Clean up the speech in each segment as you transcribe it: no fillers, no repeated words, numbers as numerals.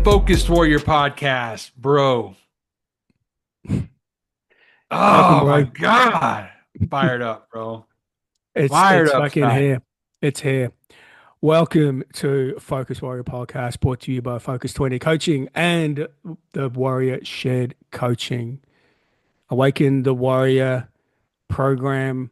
Focused Warrior podcast, bro. Welcome, Oh my bro. God. Fired up, bro. It's Fired it's up fucking tonight. here. It's here. Welcome to Focus Warrior Podcast, brought to you by Focus 20 Coaching and the Warrior Shared Coaching. Awaken the Warrior program.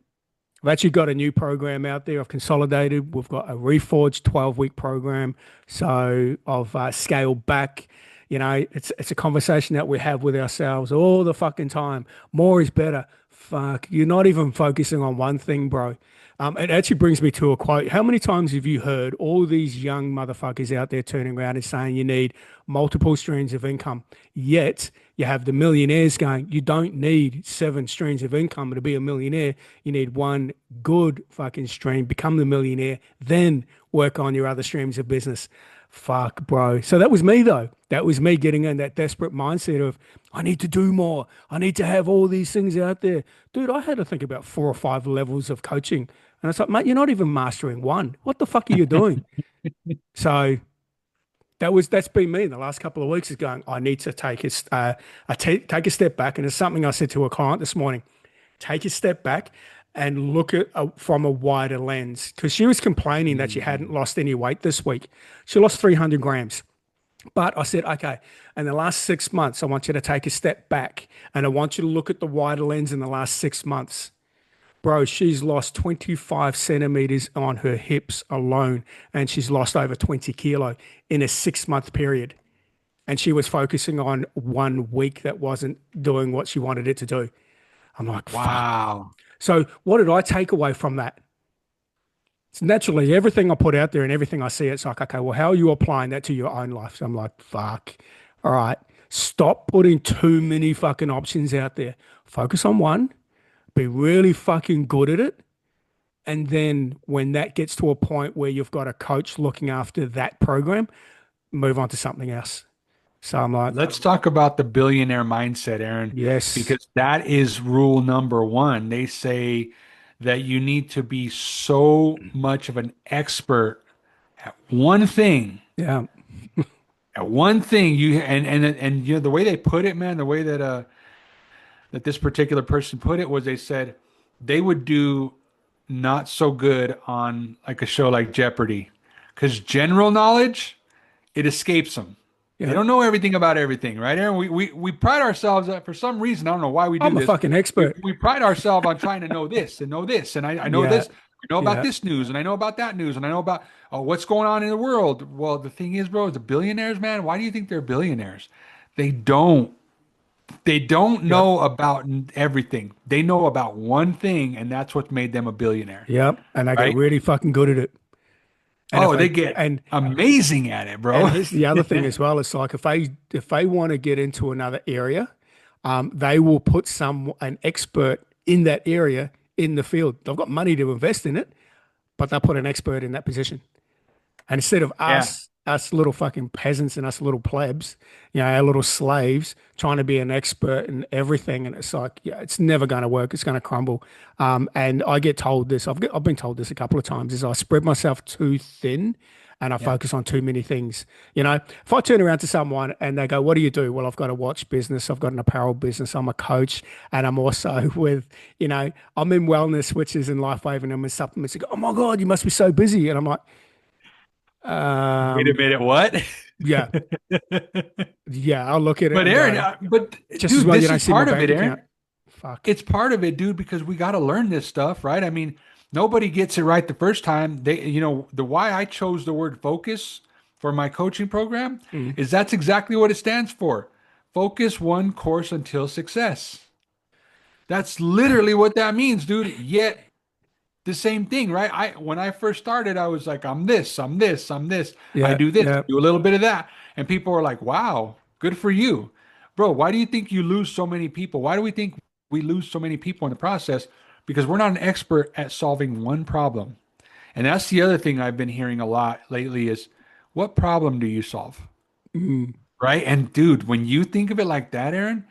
I've actually got a new program out there. I've consolidated. We've got a reforged 12-week program. So I've scaled back. It's a conversation that we have with ourselves all the fucking time. More is better. Fuck, you're not even focusing on one thing, bro. It actually brings me to a quote. How many times have you heard all these young motherfuckers out there turning around and saying you need multiple streams of income? Yet you have the millionaires going, you don't need seven streams of income to be a millionaire. You need one good fucking stream, become the millionaire, then work on your other streams of business. Fuck, bro. So that was me, though. That was me getting in that desperate mindset of, I need to do more. I need to have all these things out there. Dude, I had to think about 4 or 5 levels of coaching. And it's like, mate, you're not even mastering one. What the fuck are you doing? So that's been me in the last couple of weeks is going, I need to take a step back. And it's something I said to a client this morning. Take a step back and look at from a wider lens because she was complaining that she hadn't lost any weight this week. She lost 300 grams. But I said, okay, in the last 6 months, I want you to take a step back and I want you to look at the wider lens in the last 6 months. Bro, she's lost 25 centimeters on her hips alone, and she's lost over 20 kilo in a 6 month period. And she was focusing on 1 week that wasn't doing what she wanted it to do. I'm like, fuck. Wow. So, what did I take away from that? It's naturally everything I put out there and everything I see, it's like, okay, well, how are you applying that to your own life? So I'm like, fuck. All right. Stop putting too many fucking options out there. Focus on one, be really fucking good at it. And then when that gets to a point where you've got a coach looking after that program, move on to something else. So I'm like, Let's talk about the billionaire mindset, Aaron, yes. because that is rule number one. They say that you need to be so much of an expert at one thing. Yeah. At one thing you and you know the way they put it, man, the way that this particular person put it was they said they would do not so good on like a show like Jeopardy because general knowledge it escapes them. They Yeah. don't know everything about everything, right, Aaron? We pride ourselves for some reason. I don't know why we do I'm a this. fucking We, expert. we pride ourselves on trying to know this and know this, and I know Yeah. this. I know about Yeah. this news, and I know about that news, and I know about what's going on in the world. Well, the thing is, bro, the billionaires, man. Why do you think they're billionaires? They don't. They don't Yep. know about everything. They know about one thing, and that's what made them a billionaire, Yep. And I get right? really fucking good at it. And if Oh, I they get and amazing at it, And bro. here's the other thing as well. It's like if they want to get into another area, they will put an expert in that area in the field. They've got money to invest in it, but they'll put an expert in that position. And instead of Yeah. us little fucking peasants and us little plebs, our little slaves trying to be an expert in everything, and it's like, yeah, it's never going to work. It's going to crumble. And I get told this. I've been told this a couple of times. Is I spread myself too thin, and I Yeah. focus on too many things. If I turn around to someone and they go, "What do you do?" Well, I've got a watch business. I've got an apparel business. I'm a coach, and I'm also I'm in wellness, which is in Life Wave, and I'm in supplements. They go, "Oh my God, you must be so busy," and I'm like. Wait a Um, minute, what? yeah, yeah, I'll look at it But and Aaron, go, but just as dude, well you this don't is see my part of it, bank account. Aaron. Fuck. It's part of it, dude, because we got to learn this stuff, right? I mean, nobody gets it right the first time. The why I chose the word focus for my coaching program Mm. is that's exactly what it stands for. Focus one course until success. That's literally what that means, dude. Yet the same thing, right? I when I first started, I was like, I'm this, I'm this, I'm this. I Yeah, do this, yeah. do a little bit of that. And people are like, wow, good for you. Bro, why do you think you lose so many people? Why do we think we lose so many people in the process? Because we're not an expert at solving one problem. And that's the other thing I've been hearing a lot lately is what problem do you solve? Mm. Right? And dude, when you think of it like that, Aaron,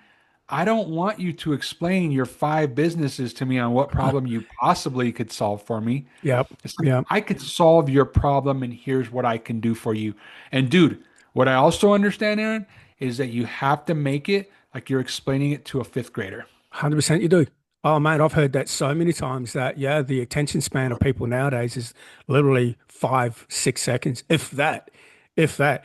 I don't want you to explain your five businesses to me on what problem you possibly could solve for me. Yep, It's like yep. I could solve your problem and here's what I can do for you. And dude, What I also understand, Aaron, is that you have to make it like you're explaining it to a fifth grader. 100% you do. Oh, mate, I've heard that so many times that, yeah, the attention span of people nowadays is literally 5, 6 seconds, if that, if that.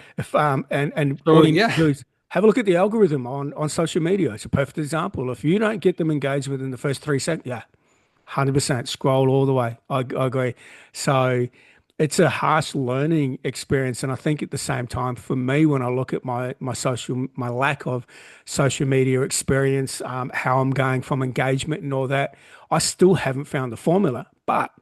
And all So you need to yeah, do is have a look at the algorithm on social media. It's a perfect example. If you don't get them engaged within the first 3 seconds, yeah, 100% scroll all the way. I agree. So it's a harsh learning experience. And I think at the same time, for me, when I look at my lack of social media experience, how I'm going from engagement and all that, I still haven't found the formula. But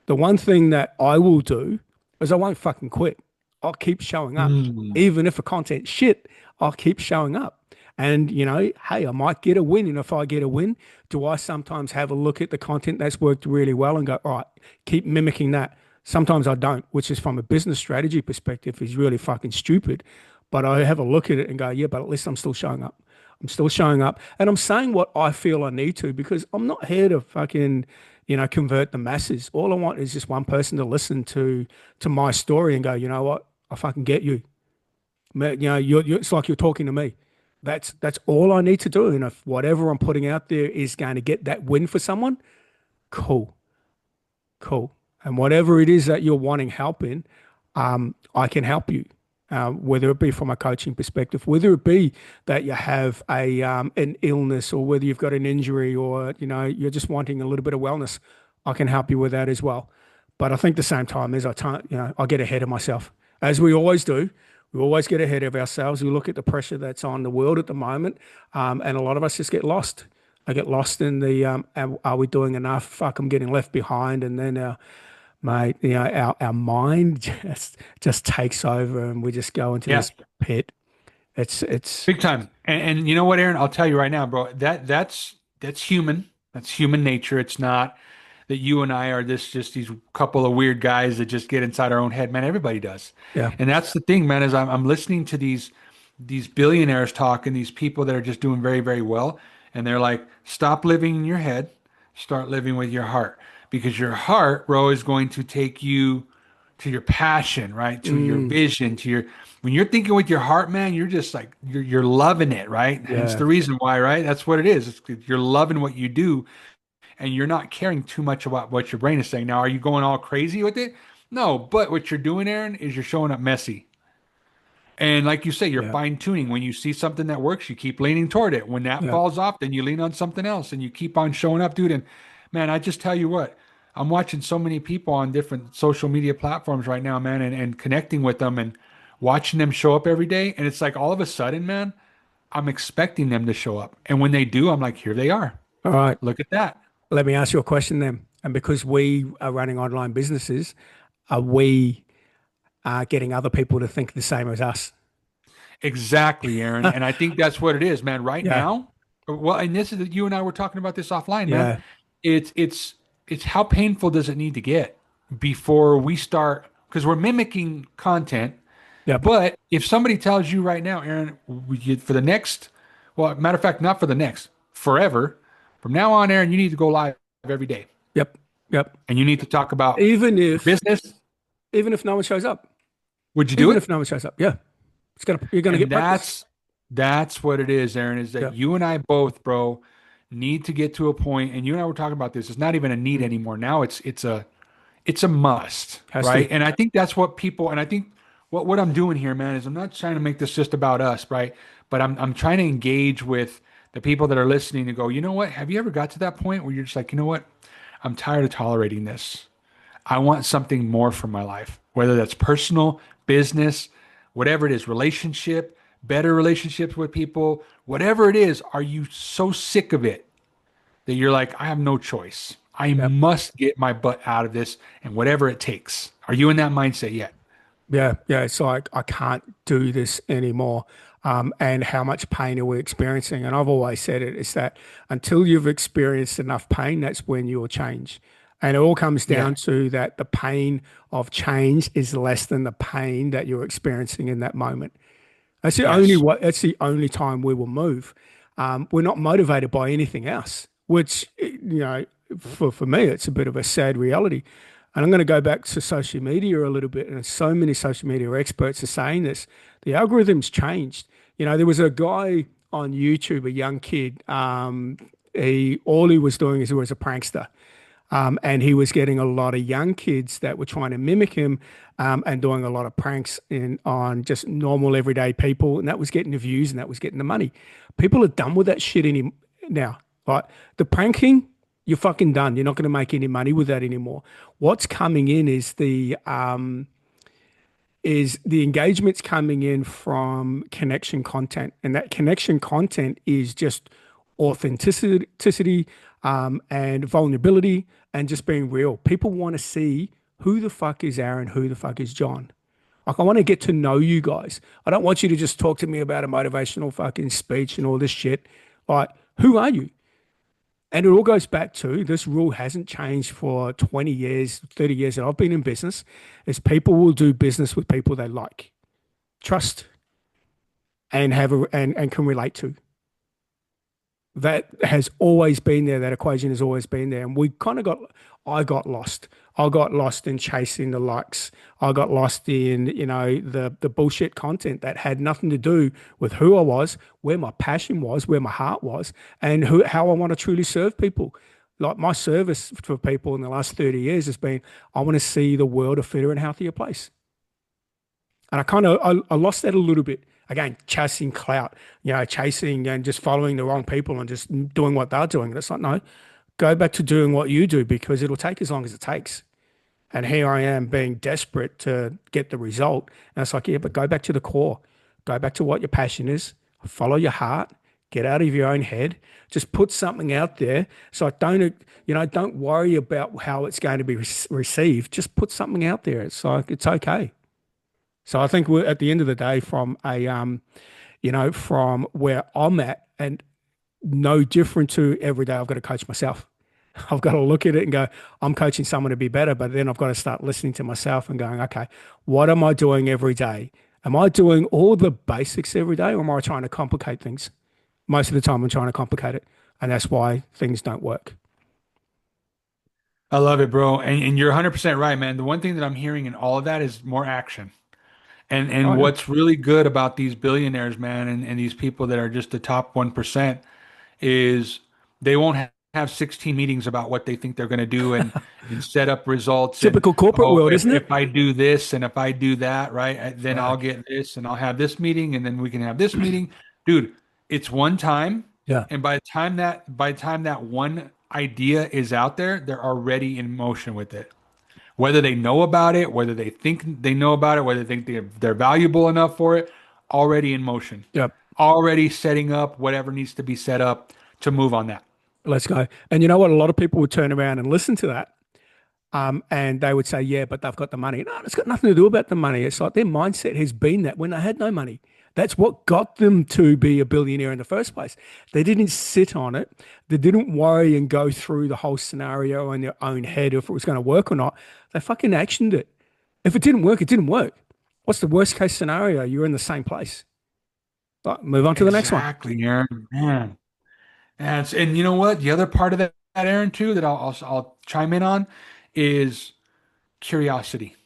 the one thing that I will do is I won't fucking quit. I'll keep showing up. Mm. Even if the content's shit, I'll keep showing up. And, hey, I might get a win. And if I get a win, do I sometimes have a look at the content that's worked really well and go, all right, keep mimicking that? Sometimes I don't, which is from a business strategy perspective is really fucking stupid. But I have a look at it and go, yeah, but at least I'm still showing up. I'm still showing up and I'm saying what I feel I need to because I'm not here to fucking, convert the masses. All I want is just one person to listen to my story and go, you know what? I fucking get you. It's like you're talking to me. That's all I need to do. And if whatever I'm putting out there is going to get that win for someone, cool, cool. And whatever it is that you're wanting help in, I can help you. Whether it be from a coaching perspective, whether it be that you have an illness or whether you've got an injury or you're just wanting a little bit of wellness, I can help you with that as well. But I think the same time is I get ahead of myself as we always do. We always get ahead of ourselves. We look at the pressure that's on the world at the moment, and a lot of us just get lost. I get lost in the are we doing enough? Fuck, I'm getting left behind, and then mate, our mind just takes over, and we just go into Yeah, this pit. It's big time. And you know what, Aaron? I'll tell you right now, bro. That's human. That's human nature. It's not that you and I are this just these couple of weird guys that just get inside our own head. Man, everybody does. yeah, And that's the thing, man, is I'm listening to these billionaires talk and these people that are just doing very, very well. And they're like, stop living in your head, start living with your heart. Because your heart, bro, is going to take you to your passion, right? To your mm, vision, to your when you're thinking with your heart, man, you're just like you're loving it, right? Hence yeah, the reason why, right? That's what it is. You're loving what you do, and you're not caring too much about what your brain is saying. Now, are you going all crazy with it? No, but what you're doing, Aaron, is you're showing up messy. And like you say, you're yeah, fine tuning. When you see something that works, you keep leaning toward it. When that yeah. falls off, then you lean on something else and you keep on showing up, dude. And man, I just tell you what, I'm watching so many people on different social media platforms right now, man, and connecting with them and watching them show up every day. And it's like all of a sudden, man, I'm expecting them to show up. And when they do, I'm like, here they are. All right. Look at that. Let me ask you a question then. And because we are running online businesses, are we getting other people to think the same as us? Exactly, Aaron. And I think that's what it is, man. Right Yeah, now, well, and this is you and I were talking about this offline, man. yeah, It's it's it's how painful does it need to get before we start because we're mimicking content. yep, But if somebody tells you right now, Aaron, for the next, well, matter of fact, not for the next, forever, from now on, Aaron, you need to go live every day, yep, yep. and you need to talk about Even your if business. even if no one shows up, Would you do even it? if no one shows up, yeah, you're gonna And get practice. that's what it is, Aaron, is that Yep, you and I both, bro, need to get to a point, and you and I were talking about this. It's not even a need mm, anymore. Now it's a must, has to. right? And I think that's what people, and I think what I'm doing here, man, is I'm not trying to make this just about us, right? But I'm trying to engage with the people that are listening to go, you know what? Have you ever got to that point where you're just like, you know what? I'm tired of tolerating this. I want something more from my life, whether that's personal, business, whatever it is, relationship, better relationships with people, whatever it is. Are you so sick of it that you're like, I have no choice? I Yep. must get my butt out of this and whatever it takes. Are you in that mindset yet? Yeah, yeah. It's like I can't do this anymore. And how much pain are we experiencing? And I've always said it is that until you've experienced enough pain, that's when you'll change. And it all comes Yeah. down to that the pain of change is less than the pain that you're experiencing in that moment. Yes. That's the only time we will move. We're not motivated by anything else, which for me it's a bit of a sad reality. And I'm going to go back to social media a little bit. And so many social media experts are saying this. The algorithms changed. There was a guy on YouTube, a young kid. All he was doing is he was a prankster. And he was getting a lot of young kids that were trying to mimic him, and doing a lot of pranks on just normal everyday people. And that was getting the views and that was getting the money. People are done with that shit now. Right? The pranking, you're fucking done. You're not going to make any money with that anymore. What's coming in is the engagements coming in from connection content, and that connection content is just authenticity, and vulnerability, and just being real. People want to see who the fuck is Aaron, who the fuck is John. Like, I want to get to know you guys. I don't want you to just talk to me about a motivational fucking speech and all this shit. Like, who are you? And it all goes back to this rule hasn't changed for 20 years, 30 years that I've been in business, is people will do business with people they like, trust, and and can relate to. That has always been there. That equation has always been there. And I got lost. I got lost in chasing the likes. I got lost in, the bullshit content that had nothing to do with who I was, where my passion was, where my heart was, and how I want to truly serve people. Like, my service for people in the last 30 years has been, I want to see the world a fitter and healthier place. And I lost that a little bit. Again, chasing clout, chasing and just following the wrong people and just doing what they're doing. That's like, no, go back to doing what you do, because it'll take as long as it takes. And here I am being desperate to get the result. And it's like, yeah, but go back to the core. Go back to what your passion is. Follow your heart. Get out of your own head. Just put something out there. So don't worry about how it's going to be received. Just put something out there. It's like, it's okay. So I think we're at the end of the day, from from where I'm at, and no different to every day I've got to coach myself. I've got to look at it and go, I'm coaching someone to be better, but then I've got to start listening to myself and going, okay, what am I doing every day? Am I doing all the basics every day, or am I trying to complicate things? Most of the time I'm trying to complicate it, and that's why things don't work. I love it, bro. And you're 100% right, man. The one thing that I'm hearing in all of that is more action. And Oh, yeah. what's really good about these billionaires, man, and these people that are just the top 1% is they won't have 16 meetings about what they think they're going to do, and set up results, and, Typical corporate oh, world, if, isn't it? if I do this and if I do that, right, then I'll Fuck. get this and I'll have this meeting and then we can have this meeting. Dude, it's one time. Yeah. And by the time that one idea is out there, they're already in motion with it. Whether they know about it, whether they think they know about it, whether they think they're valuable enough for it, already in motion, Yep. already setting up whatever needs to be set up to move on that. Let's go. And you know what? A lot of people would turn around and listen to that. And they would say, yeah, but they've got the money. No, it's got nothing to do about the money. It's like their mindset has been that when they had no money. That's what got them to be a billionaire in the first place. They didn't sit on it. They didn't worry and go through the whole scenario in their own head if it was going to work or not. They fucking actioned it. If it didn't work, it didn't work. What's the worst case scenario? You're in the same place. But move on to the next one. Exactly, Aaron. Man. And you know what? The other part of that, Aaron, too, that I'll chime in on is curiosity.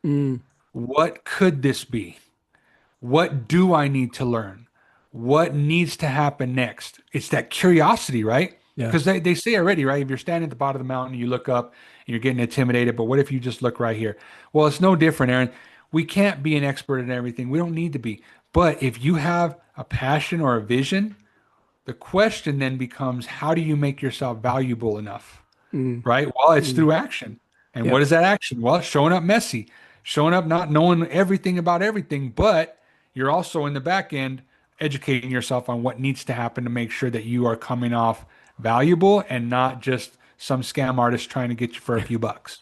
Mm, What could this be? What do I need to learn? What needs to happen next? It's that curiosity, right? yeah. Because they say already, right? If you're standing at the bottom of the mountain, you look up and you're getting intimidated, but what if you just look right here? Well, it's no different, Aaron. We can't be an expert in everything. We don't need to be. But if you have a passion or a vision, the question then becomes, how do you make yourself valuable enough? Mm, Right? Well, it's mm, through action. And yeah. what is that action? Well, showing up messy, showing up not knowing everything about everything, but you're also in the back end educating yourself on what needs to happen to make sure that you are coming off valuable and not just some scam artist trying to get you for a few bucks.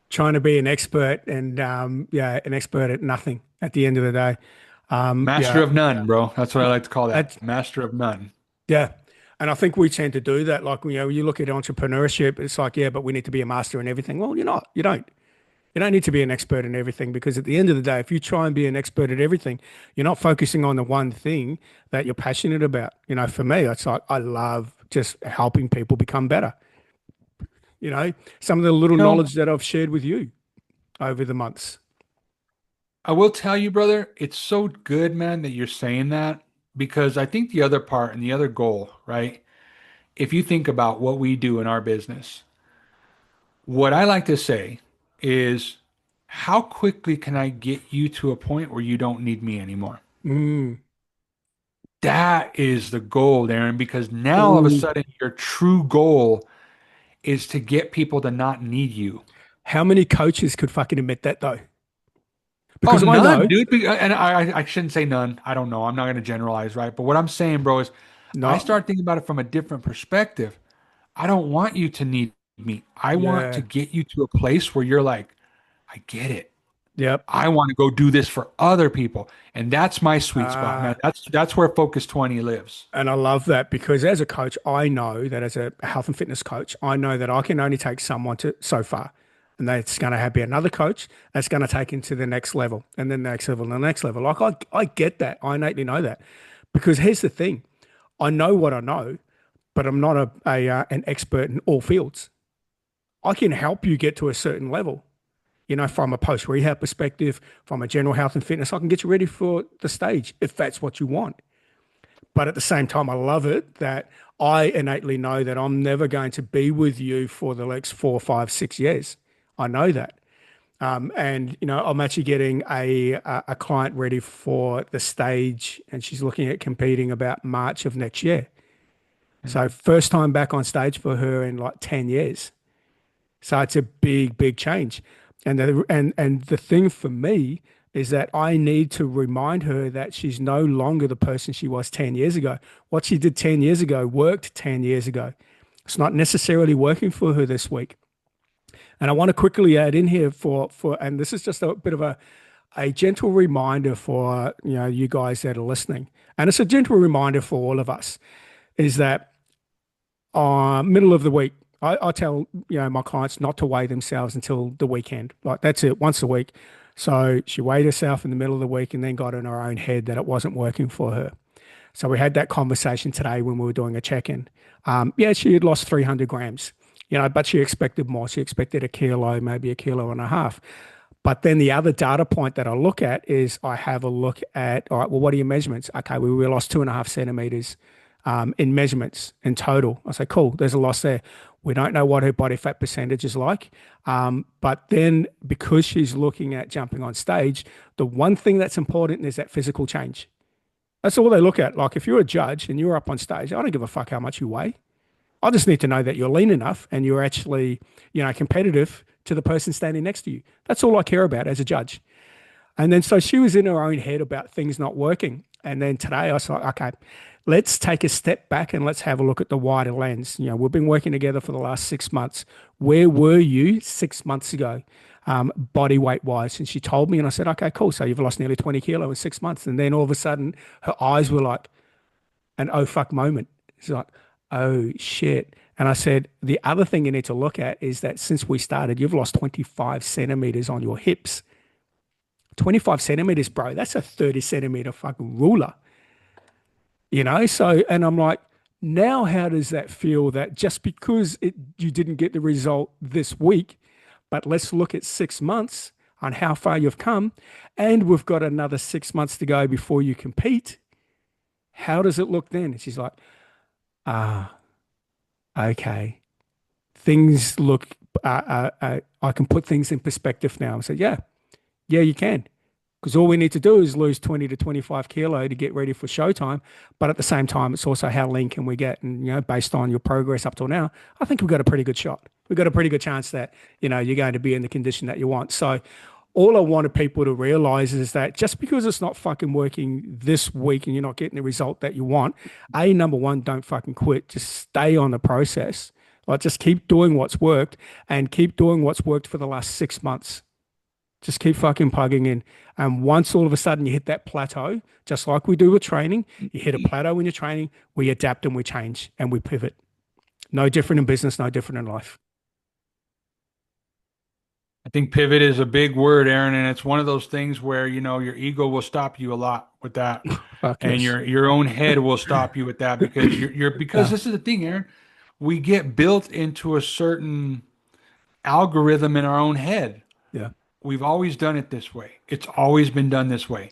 Trying to be an expert and yeah, an expert at nothing at the end of the day. Master Yeah, of none, bro. That's what I like to call that. that Master of none. yeah. And I think we tend to do that. Like, you look at entrepreneurship, it's like, yeah, but we need to be a master in everything. Well, you're not. You don't. You don't need to be an expert in everything, because at the end of the day, if you try and be an expert at everything, you're not focusing on the one thing that you're passionate about. For me, it's like I love just helping people become better. You know, some of the little You know, knowledge that I've shared with you over the months. I will tell you, brother, it's so good, man, that you're saying that because I think the other part and the other goal, right? If you think about what we do in our business, what I like to say is, how quickly can I get you to a point where you don't need me anymore? Mm. That is the goal, Aaron, because now all of a Ooh. sudden your true goal is to get people to not need you. How many coaches could fucking admit that though? Oh, Because I none, know, dude. And I shouldn't say none. I don't know. I'm not going to generalize, right? But what I'm saying, bro, is I no, start thinking about it from a different perspective. I don't want you to need me. I want to yeah, get you to a place where you're like, I get it. yep. I want to go do this for other people. And that's my sweet spot, man. Uh, That's where Focus 20 lives. and I love that because as a coach, I know that as a health and fitness coach, I know that I can only take someone to so far. And that's going to have be another coach that's going to take him to the next level and then the next level and the next level. Like I get that. I innately know that. Because here's the thing. I know what I know, but I'm not an expert in all fields. I can help you get to a certain level, you know, from a post rehab perspective, from a general health and fitness. I can get you ready for the stage if that's what you want. But at the same time, I love it that I innately know that I'm never going to be with you for the next 4, 5, 6 years. I know that. And you know, I'm actually getting a client ready for the stage, and she's looking at competing about March of next year. Mm. So first time back on stage for her in like 10 years. So it's a big, big change. And the thing for me is that I need to remind her that she's no longer the person she was 10 years ago. What she did 10 years ago worked 10 years ago. It's not necessarily working for her this week. And I want to quickly add in here and this is just a bit of a gentle reminder for you know you guys that are listening. And it's a gentle reminder for all of us, is that middle of the week, I tell my clients not to weigh themselves until the weekend. Like that's it, once a week. So she weighed herself in the middle of the week and then got in her own head that it wasn't working for her. So we had that conversation today when we were doing a check-in. Yeah, she had lost 300 grams, but she expected more. She expected a kilo, maybe a kilo and a half. But then the other data point that I look at is I have a look at, all right, well, what are your measurements? Okay, we lost 2.5 centimeters in measurements in total. I say, cool, there's a loss there. We don't know what her body fat percentage is like. But then because she's looking at jumping on stage, the one thing that's important is that physical change. That's all they look at. Like if you're a judge and you're up on stage, I don't give a fuck how much you weigh. I just need to know that you're lean enough and you're actually, competitive to the person standing next to you. That's all I care about as a judge. And then so she was in her own head about things not working. And then today I was like, okay, let's take a step back and let's have a look at the wider lens. We've been working together for the last 6 months. Where were you 6 months ago, body weight wise? And she told me, and I said, okay, cool. So you've lost nearly 20 kilo in 6 months. And then all of a sudden her eyes were like an oh fuck moment. She's like, oh shit. And I said, the other thing you need to look at is that since we started, you've lost 25 centimeters on your hips. 25 centimeters, bro. That's a 30 centimeter fucking ruler, So, and I'm like, now how does that feel that just because you didn't get the result this week, but let's look at 6 months on how far you've come, and we've got another 6 months to go before you compete. How does it look then? And she's like, ah, okay. Things look, I can put things in perspective now. I said, yeah, you can. Because all we need to do is lose 20 to 25 kilo to get ready for showtime. But at the same time, it's also how lean can we get? And, based on your progress up till now, I think we've got a pretty good shot. We've got a pretty good chance that, you're going to be in the condition that you want. So all I wanted people to realize is that just because it's not fucking working this week and you're not getting the result that you want, number one, don't fucking quit. Just stay on the process. Like just keep doing what's worked and keep doing what's worked for the last 6 months. Just keep fucking plugging in. And once all of a sudden you hit that plateau, just like we do with training, you hit a plateau in your training, we adapt and we change and we pivot. No different in business, no different in life. I think pivot is a big word, Aaron, and it's one of those things where, your ego will stop you a lot with that. Fuck And yes. your own head will stop you with that because because Yeah. this is the thing, Aaron. We get built into a certain algorithm in our own head. Yeah. We've always done it this way. It's always been done this way.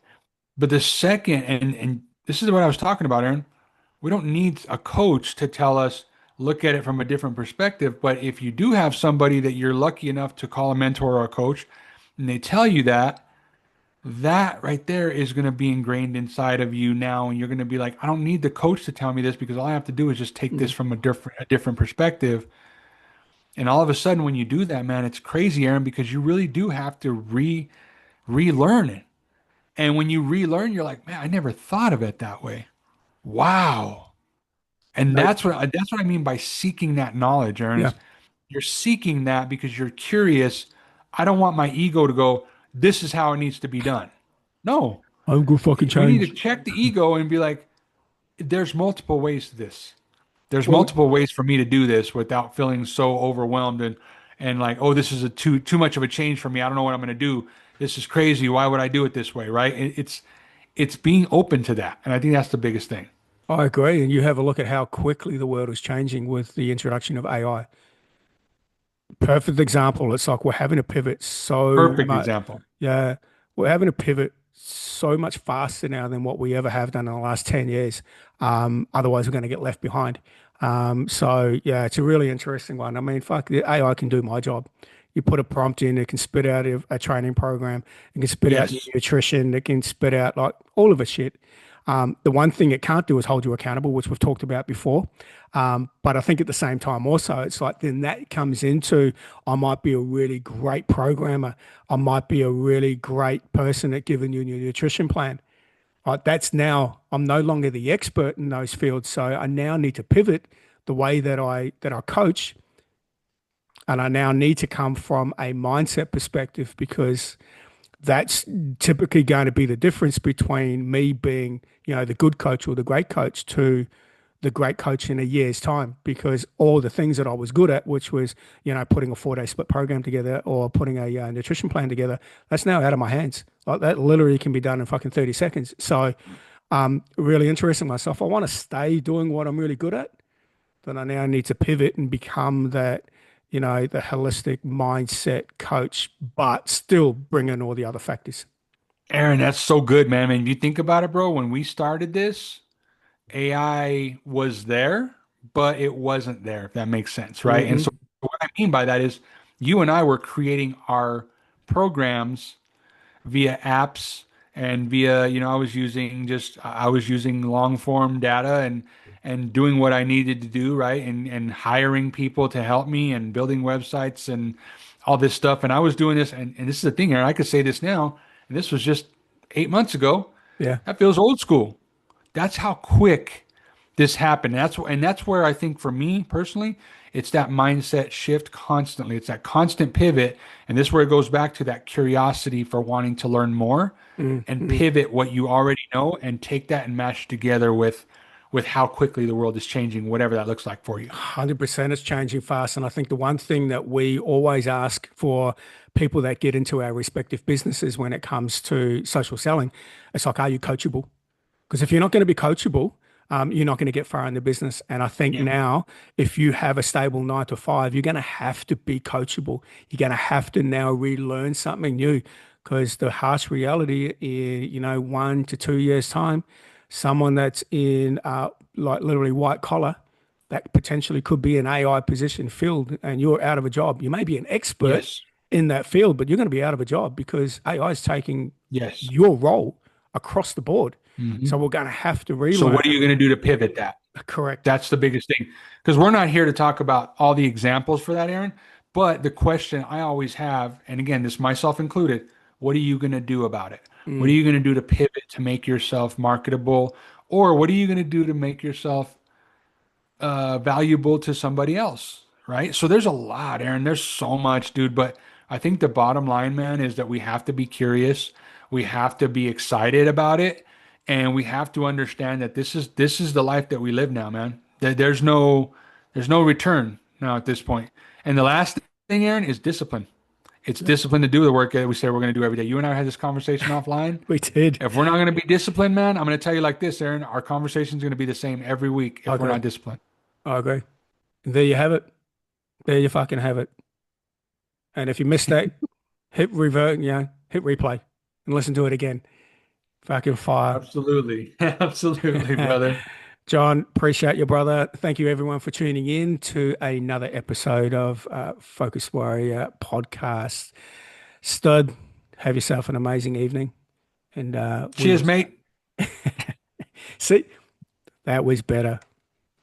But the second, and this is what I was talking about, Aaron, we don't need a coach to tell us, look at it from a different perspective. But if you do have somebody that you're lucky enough to call a mentor or a coach, and they tell you that, that right there is going to be ingrained inside of you now. And you're going to be like, I don't need the coach to tell me this because all I have to do is just take this Mm. from a different perspective. And all of a sudden, when you do that, man, it's crazy, Aaron, because you really do have to relearn it. And when you relearn, you're like, man, I never thought of it that way. Wow. And No. that's what I mean by seeking that knowledge, Aaron, Yeah. is you're seeking that because you're curious. I don't want my ego to go, this is how it needs to be done. No, I'm gonna fucking we need to change. check the ego and be like, there's multiple ways to this. There's Well, multiple ways for me to do this without feeling so overwhelmed and like, oh, this is a too much of a change for me. I don't know what I'm going to do. This is crazy. Why would I do it this way? Right? It's being open to that, and I think that's the biggest thing. I agree. And you have a look at how quickly the world is changing with the introduction of AI. Perfect example. It's like we're having to pivot so Perfect much. example. Yeah, we're having to pivot so much faster now than what we ever have done in the last 10 years. Otherwise, we're going to get left behind. So, yeah, it's a really interesting one. I mean, fuck, the AI can do my job. You put a prompt in, it can spit out a training program, it can spit out your Yes. nutrition, it can spit out like all of its shit. The one thing it can't do is hold you accountable, which we've talked about before. But I think at the same time, also, it's like then that comes into I might be a really great programmer. I might be a really great person at giving you your nutrition plan. Like that's now I'm no longer the expert in those fields, so I now need to pivot the way that I coach, and I now need to come from a mindset perspective because that's typically going to be the difference between me being, the good coach or the great coach to the great coach in a year's time because all the things that I was good at, which was, putting a 4-day split program together or putting a nutrition plan together, that's now out of my hands. Like that literally can be done in fucking 30 seconds. So, really interesting myself. I want to stay doing what I'm really good at, then I now need to pivot and become that, the holistic mindset coach, but still bring in all the other factors. Aaron, that's so good, man. I mean, you think about it, bro. When we started this, AI was there, but it wasn't there, if that makes sense, right? And so Hmm. what I mean by that is you and I were creating our programs via apps and via, I was using long form data and doing what I needed to do, right? And hiring people to help me and building websites and all this stuff. And I was doing this, and this is the thing, Aaron, I could say this now, and this was just 8 months ago. Yeah, That feels old school. That's how quick this happened. And that's where I think for me personally, it's that mindset shift constantly. It's that constant pivot, and this is where it goes back to that curiosity for wanting to learn more and mm-hmm. pivot what you already know and take that and mash together with how quickly the world is changing, whatever that looks like for you. 100% it's changing fast. And I think the one thing that we always ask for people that get into our respective businesses when it comes to social selling, it's like, are you coachable? Because if you're not going to be coachable, you're not going to get far in the business. And I think Yeah. now, if you have a stable 9 to 5, you're going to have to be coachable. You're going to have to now relearn something new because the harsh reality is, 1 to 2 years time, someone that's in like literally white collar, that potentially could be an AI position filled and you're out of a job. You may be an expert Yes. in that field, but you're going to be out of a job because AI is taking Yes. your role across the board. So Mhm. we're going to have to So relearn. what are you going to do to pivot that? Correct. That's the biggest thing. Because we're not here to talk about all the examples for that, Aaron. But the question I always have, and again, this myself included, what are you going to do about it? What are Mm, you going to do to pivot to make yourself marketable? Or what are you going to do to make yourself valuable to somebody else? Right. So there's a lot, Aaron. There's so much, dude. But I think the bottom line, man, is that we have to be curious. We have to be excited about it. And we have to understand that this is the life that we live now, man. There's no return now at this point. And the last thing, Aaron, is discipline. It's yep, discipline to do the work that we say we're going to do every day. You and I had this conversation offline. we did. If we're not going to be disciplined, man, I'm going to tell you like this, Aaron, our conversation is going to be the same every week I if we're agree. not disciplined. I agree. And there you have it. There you fucking have it. And if you missed that, hit revert, hit replay and listen to it again. Fucking fire. Absolutely. Absolutely, brother. John, appreciate you, brother. Thank you, everyone, for tuning in to another episode of Focus Warrior podcast. Stud, have yourself an amazing evening. And we Cheers, will mate. see. That was better.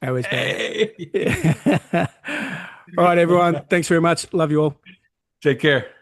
That was better. Hey. All right, everyone. Thanks very much. Love you all. Take care.